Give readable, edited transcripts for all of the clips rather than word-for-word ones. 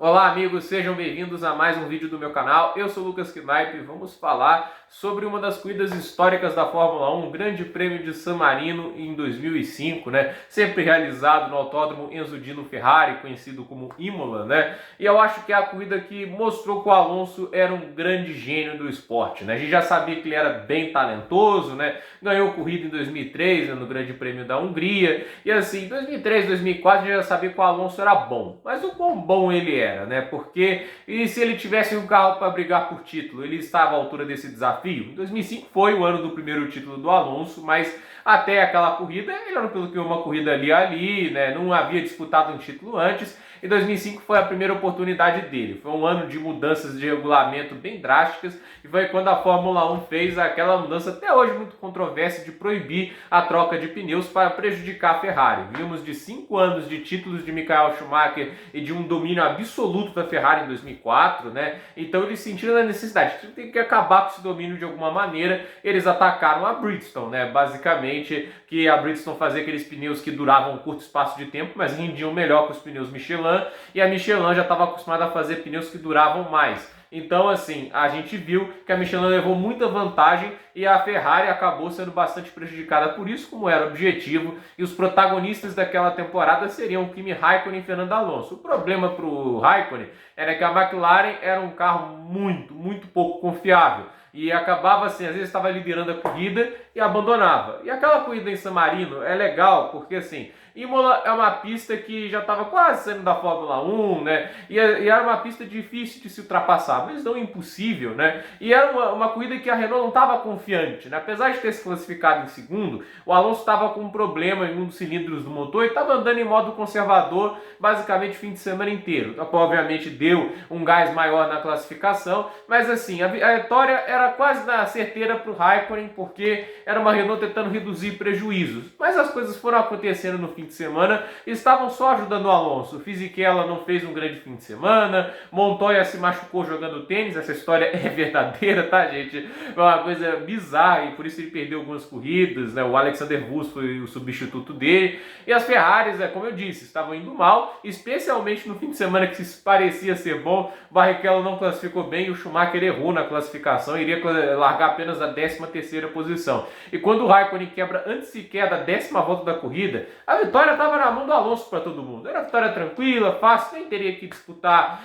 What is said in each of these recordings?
Olá amigos, sejam bem-vindos a mais um vídeo do meu canal. Eu sou o Lucas Knaip e vamos falar sobre uma das corridas históricas da Fórmula 1, o Grande Prêmio de San Marino em 2005, né? Sempre realizado no Autódromo Enzo Dino Ferrari, conhecido como Imola, né? E eu acho que é a corrida que mostrou que o Alonso era um grande gênio do esporte, né? A gente já sabia que ele era bem talentoso, né? Ganhou corrida em 2003, né, no Grande Prêmio da Hungria, e assim, em 2003, 2004 a gente já sabia que o Alonso era bom, mas o quão bom ele era, né? Porque e se ele tivesse um carro para brigar por título, ele estava à altura desse desafio? Em 2005 foi o ano do primeiro título do Alonso, mas até aquela corrida ele era pelo que uma corrida ali, né? Não havia disputado um título antes. Em 2005 foi a primeira oportunidade dele. Foi um ano de mudanças de regulamento bem drásticas e foi quando a Fórmula 1 fez aquela mudança até hoje muito controversa de proibir a troca de pneus para prejudicar a Ferrari. Vimos de 5 anos de títulos de Michael Schumacher e de um domínio absoluto da Ferrari em 2004, né? Então eles sentiram a necessidade, tem que acabar com esse domínio de alguma maneira. Eles atacaram a Bridgestone, né? Basicamente que a Bridgestone fazia aqueles pneus que duravam um curto espaço de tempo, mas rendiam melhor que os pneus Michelin, e a Michelin já estava acostumada a fazer pneus que duravam mais. Então, assim, a gente viu que a Michelin levou muita vantagem e a Ferrari acabou sendo bastante prejudicada por isso, como era o objetivo, e os protagonistas daquela temporada seriam Kimi Raikkonen e Fernando Alonso. O problema para o Raikkonen era que a McLaren era um carro muito pouco confiável. E acabava assim, às vezes estava liderando a corrida e abandonava. E aquela corrida em San Marino é legal porque assim, Imola é uma pista que já estava quase saindo da Fórmula 1, né? E era uma pista difícil de se ultrapassar, mas não impossível, né? E era uma corrida que a Renault não estava confiante, né? Apesar de ter se classificado em segundo, o Alonso estava com um problema em um dos cilindros do motor e estava andando em modo conservador basicamente o fim de semana inteiro. Então, obviamente deu um gás maior na classificação, mas assim, a vitória era quase na certeira para o Raikkonen, porque era uma Renault tentando reduzir prejuízos. Mas as coisas foram acontecendo no fim de semana e estavam só ajudando o Alonso. O Fisichella não fez um grande fim de semana, Montoya se machucou jogando tênis, essa história é verdadeira, tá, gente? É uma coisa bizarra e por isso ele perdeu algumas corridas, né? O Alexander Wurz foi o substituto dele, e as Ferraris, como eu disse, estavam indo mal, especialmente no fim de semana que se parecia ser bom. O Barrichello não classificou bem e o Schumacher errou na classificação, iria largar apenas a 13ª posição. E quando o Raikkonen quebra antes sequer da 10ª volta da corrida, a vitória estava na mão do Alonso para todo mundo. Era vitória tranquila, fácil, nem teria que disputar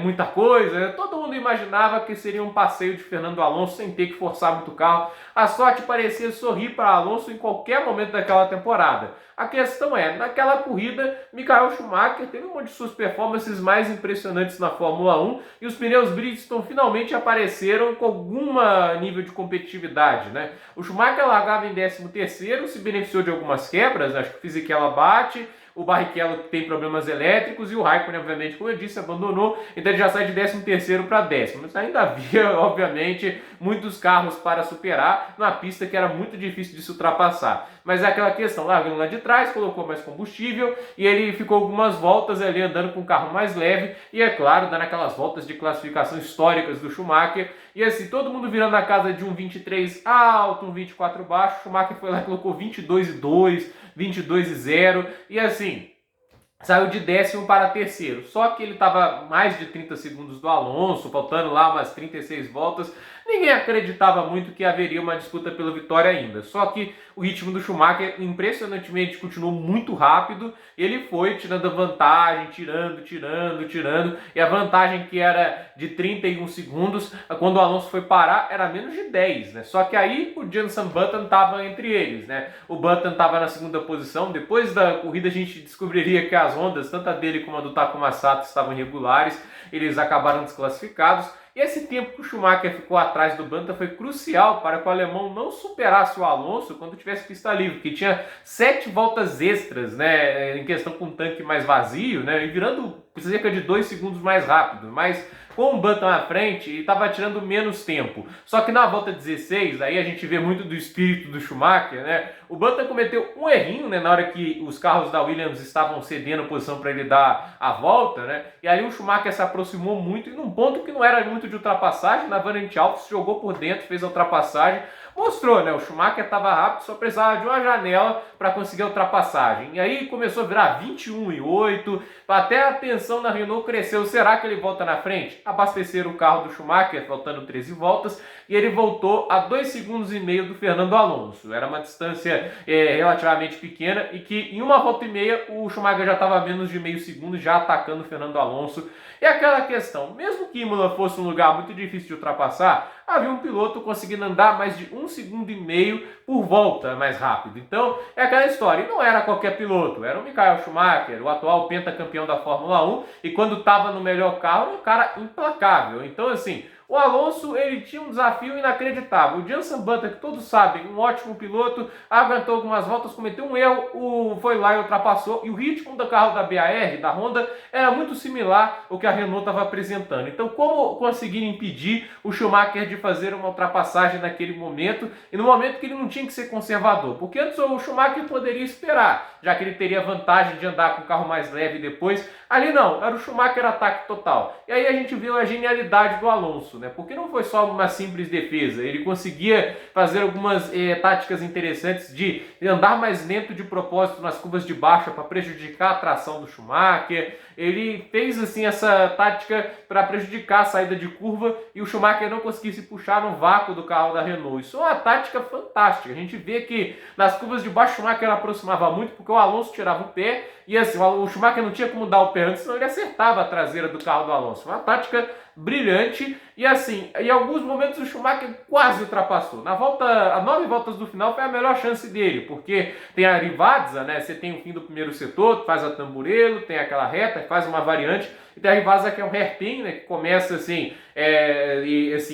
muita coisa. Todo mundo imaginava que seria um passeio de Fernando Alonso sem ter que forçar muito o carro. A sorte parecia sorrir para Alonso em qualquer momento daquela temporada. A questão é, naquela corrida, Michael Schumacher teve uma de suas performances mais impressionantes na Fórmula 1 e os pneus Bridgestone finalmente apareceram com algum nível de competitividade, né? O Schumacher largava em 13º, se beneficiou de algumas quebras, acho que o Fisichella bate, o Barrichello tem problemas elétricos e o Raikkonen, obviamente, como eu disse, abandonou, então ele já sai de 13º para 10º. Mas ainda havia, obviamente, muitos carros para superar numa pista que era muito difícil de se ultrapassar. Mas é aquela questão, largando lá de trás, colocou mais combustível e ele ficou algumas voltas ali andando com um carro mais leve e, é claro, dando aquelas voltas de classificação históricas do Schumacher. E assim, todo mundo virando a casa de um 23 alto, um 24 baixo. O Schumacher foi lá e colocou 22,2, 22,0 e assim, saiu de 10º para terceiro. Só que ele estava mais de 30 segundos do Alonso, faltando lá umas 36 voltas. Ninguém acreditava muito que haveria uma disputa pela vitória ainda. Só que o ritmo do Schumacher, impressionantemente, continuou muito rápido. Ele foi tirando a vantagem, tirando. E a vantagem que era de 31 segundos, quando o Alonso foi parar, era menos de 10, né? Só que aí o Jenson Button estava entre eles, né? O Button estava na segunda posição. Depois da corrida a gente descobriria que as Hondas, tanto a dele como a do Takuma Sato, estavam irregulares. Eles acabaram desclassificados. E esse tempo que o Schumacher ficou atrás do Button foi crucial para que o alemão não superasse o Alonso quando tivesse pista livre, que tinha 7 voltas extras, né, em questão com um tanque mais vazio, né, e virando cerca de 2 segundos mais rápido, mas com o Button à frente e estava tirando menos tempo. Só que na volta 16, aí a gente vê muito do espírito do Schumacher, né? O Button cometeu um errinho, né, na hora que os carros da Williams estavam cedendo posição para ele dar a volta, né? E aí o Schumacher se aproximou muito e num ponto que não era muito de ultrapassagem, na Variante Alpha, se jogou por dentro, fez a ultrapassagem, mostrou, né? O Schumacher estava rápido, só precisava de uma janela para conseguir a ultrapassagem. E aí começou a virar 21,8, até a tensão na Renault cresceu. Será que ele volta na frente? Abasteceram o carro do Schumacher, faltando 13 voltas, e ele voltou a 2,5 segundos do Fernando Alonso. Era uma distância relativamente pequena e que em 1,5 volta o Schumacher já estava a menos de meio segundo, já atacando o Fernando Alonso. E aquela questão, mesmo que Imola fosse um lugar muito difícil de ultrapassar, havia um piloto conseguindo andar mais de 1,5 segundo por volta mais rápido. Então, é aquela história. E não era qualquer piloto, era o Michael Schumacher, o atual pentacampeão da Fórmula 1, e quando estava no melhor carro, era um cara implacável. Então, assim, o Alonso, ele tinha um desafio inacreditável. O Jenson Button, que todos sabem, um ótimo piloto, aguentou algumas voltas, cometeu um erro, foi lá e ultrapassou. E o ritmo do carro da BAR, da Honda, era muito similar ao que a Renault estava apresentando. Então, como conseguir impedir o Schumacher de fazer uma ultrapassagem naquele momento, e no momento que ele não tinha que ser conservador? Porque antes o Schumacher poderia esperar, já que ele teria vantagem de andar com o carro mais leve depois. Ali não, era o Schumacher ataque total. E aí a gente viu a genialidade do Alonso, né? Porque não foi só uma simples defesa, ele conseguia fazer algumas táticas interessantes de andar mais lento de propósito nas curvas de baixa para prejudicar a tração do Schumacher. Ele fez assim essa tática para prejudicar a saída de curva e o Schumacher não conseguisse puxar no vácuo do carro da Renault. Isso é uma tática fantástica. A gente vê que nas curvas de baixo o Schumacher aproximava muito porque o Alonso tirava o pé e assim, o Schumacher não tinha como dar o pé antes, senão ele acertava a traseira do carro do Alonso. Uma tática brilhante e assim, em alguns momentos o Schumacher quase ultrapassou. Na volta, a 9 voltas do final foi a melhor chance dele, porque tem a Rivazza, né? Você tem o fim do primeiro setor, faz a Tamburello, tem aquela reta, faz uma variante, e tem a Rivazza que é um hairpin, né? Que começa assim,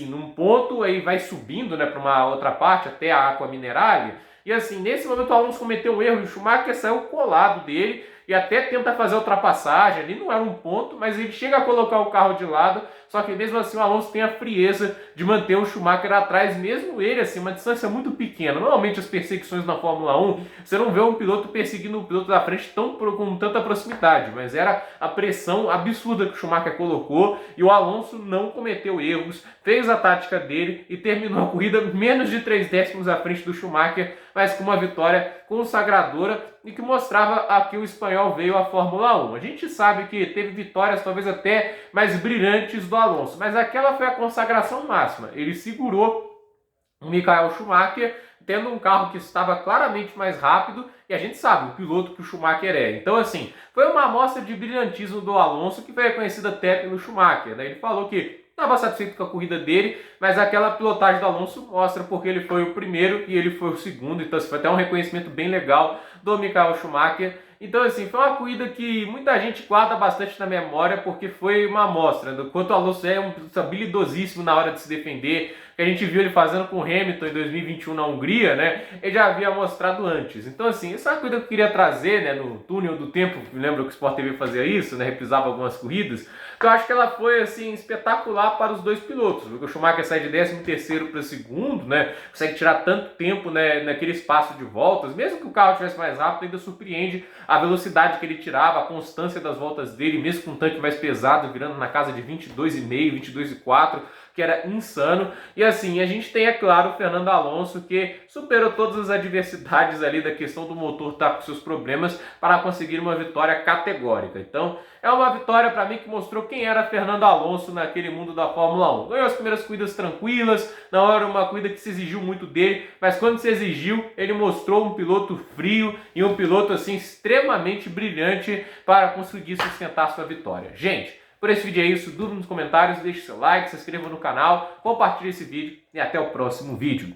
num ponto, aí vai subindo, né, para uma outra parte, até a Aqua Minerale. E assim, nesse momento o Alonso cometeu um erro e o Schumacher saiu colado dele e até tenta fazer a ultrapassagem. Ali não era um ponto, mas ele chega a colocar o carro de lado, só que mesmo assim o Alonso tem a frieza de manter o Schumacher atrás, mesmo ele assim, uma distância muito pequena. Normalmente as perseguições na Fórmula 1, você não vê um piloto perseguindo o piloto da frente com tanta proximidade, mas era a pressão absurda que o Schumacher colocou e o Alonso não cometeu erros, fez a tática dele e terminou a corrida menos de 3 décimos à frente do Schumacher, mas com uma vitória consagradora e que mostrava a que o espanhol veio à Fórmula 1. A gente sabe que teve vitórias talvez até mais brilhantes do Alonso, mas aquela foi a consagração máxima. Ele segurou o Michael Schumacher, tendo um carro que estava claramente mais rápido, e a gente sabe o piloto que o Schumacher é. Então, assim, foi uma amostra de brilhantismo do Alonso que foi reconhecida até pelo Schumacher, né? Ele falou que estava satisfeito com a corrida dele, mas aquela pilotagem do Alonso mostra porque ele foi o primeiro e ele foi o segundo, então foi até um reconhecimento bem legal do Michael Schumacher. Então, assim, foi uma corrida que muita gente guarda bastante na memória porque foi uma amostra do quanto o Alonso é um piloto habilidosíssimo na hora de se defender, que a gente viu ele fazendo com o Hamilton em 2021 na Hungria, né? Ele já havia mostrado antes. Então, assim, essa é uma coisa que eu queria trazer, né, no túnel do tempo, lembra que o Sport TV fazia isso, né, reprisava algumas corridas, que eu acho que ela foi, assim, espetacular para os dois pilotos, porque o Schumacher sai de 13º para segundo, né, consegue tirar tanto tempo, né, naquele espaço de voltas, mesmo que o carro estivesse mais rápido, ainda surpreende a velocidade que ele tirava, a constância das voltas dele, mesmo com um tanque mais pesado, virando na casa de 22,5, 22,4, que era insano. E assim, a gente tem, é claro, o Fernando Alonso, que superou todas as adversidades ali da questão do motor estar com seus problemas para conseguir uma vitória categórica. Então, é uma vitória para mim que mostrou quem era Fernando Alonso naquele mundo da Fórmula 1. Ganhou as primeiras corridas tranquilas, não era uma corrida que se exigiu muito dele, mas quando se exigiu, ele mostrou um piloto frio e um piloto assim extremamente brilhante para conseguir sustentar sua vitória. Gente, por esse vídeo é isso, dúvida nos comentários, deixe seu like, se inscreva no canal, compartilhe esse vídeo e até o próximo vídeo.